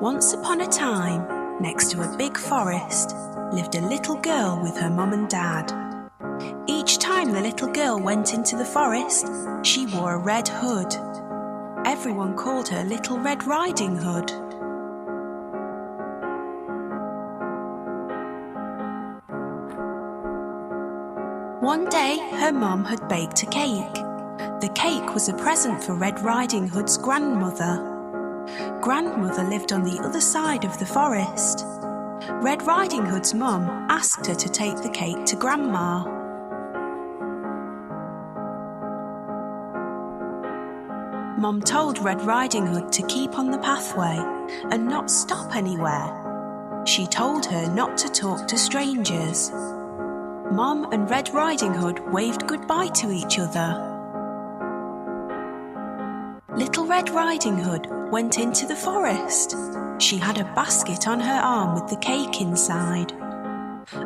Once upon a time, next to a big forest, lived a little girl with her mum and dad. Each time the little girl went into the forest, she wore a red hood. Everyone called her Little Red Riding Hood. One day, her mum had baked a cake. The cake was a present for Red Riding Hood's grandmother. Grandmother lived on the other side of the forest. Red Riding Hood's mum asked her to take the cake to Grandma. Mum told Red Riding Hood to keep on the pathway and not stop anywhere. She told her not to talk to strangers. Mum and Red Riding Hood waved goodbye to each other. Little Red Riding Hood went into the forest. She had a basket on her arm with the cake inside.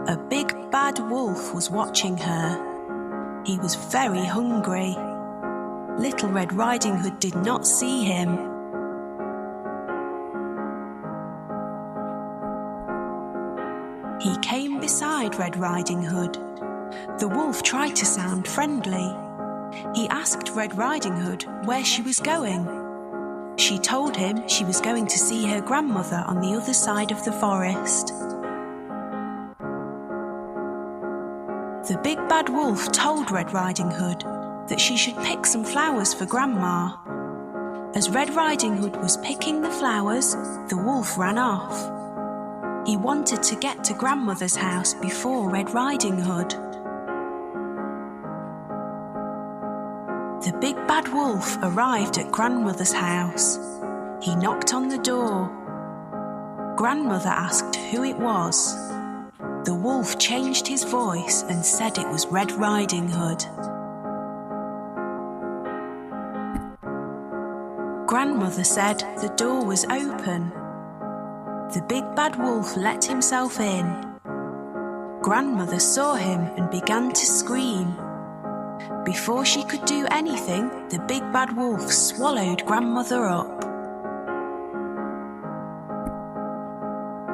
A big bad wolf was watching her. He was very hungry. Little Red Riding Hood did not see him. He came beside Red Riding Hood. The wolf tried to sound friendly. He asked Red Riding Hood where she was going. She told him she was going to see her grandmother on the other side of the forest. The big bad wolf told Red Riding Hood that she should pick some flowers for Grandma. As Red Riding Hood was picking the flowers, the wolf ran off. He wanted to get to Grandmother's house before Red Riding Hood. The big bad wolf arrived at Grandmother's house. He knocked on the door. Grandmother asked who it was. The wolf changed his voice and said it was Red Riding Hood. Grandmother said the door was open. The big bad wolf let himself in. Grandmother saw him and began to scream. Before she could do anything, the big bad wolf swallowed Grandmother up.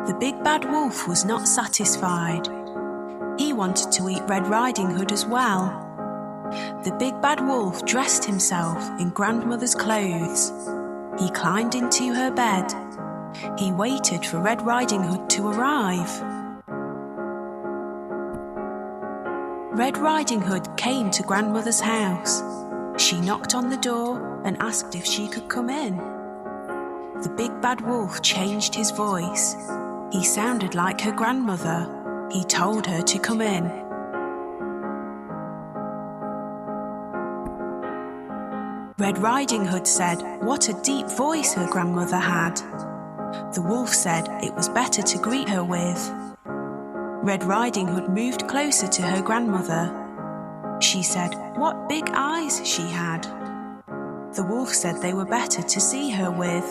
The big bad wolf was not satisfied. He wanted to eat Red Riding Hood as well. The big bad wolf dressed himself in Grandmother's clothes. He climbed into her bed. He waited for Red Riding Hood to arrive. Red Riding Hood came to Grandmother's house. She knocked on the door and asked if she could come in. The big bad wolf changed his voice. He sounded like her grandmother. He told her to come in. Red Riding Hood said what a deep voice her grandmother had. The wolf said it was better to greet her with. Red Riding Hood moved closer to her grandmother. She said what big eyes she had. The wolf said they were better to see her with.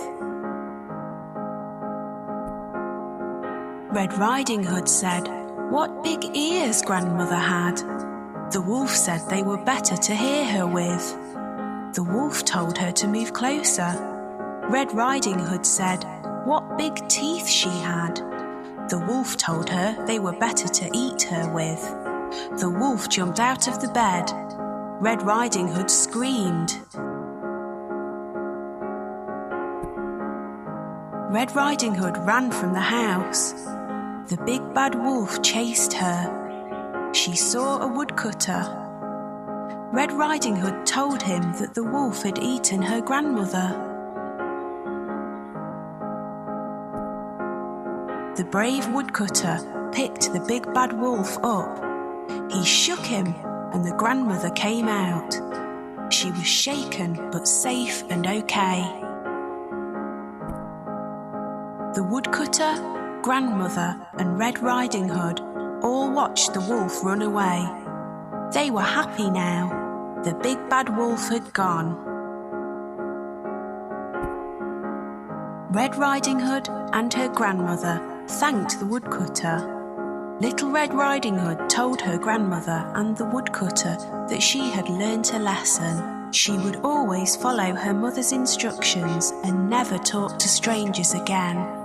Red Riding Hood said what big ears grandmother had. The wolf said they were better to hear her with. The wolf told her to move closer. Red Riding Hood said what big teeth she had. The wolf told her they were better to eat her with. The wolf jumped out of the bed. Red Riding Hood screamed. Red Riding Hood ran from the house. The big bad wolf chased her. She saw a woodcutter. Red Riding Hood told him that the wolf had eaten her grandmother. The brave woodcutter picked the big bad wolf up. He shook him and the grandmother came out. She was shaken but safe and okay. The woodcutter, grandmother and Red Riding Hood all watched the wolf run away. They were happy now. The big bad wolf had gone. Red Riding Hood and her grandmother thanked the woodcutter. Little Red Riding Hood told her grandmother and the woodcutter that she had learnt a lesson. She would always follow her mother's instructions and never talk to strangers again.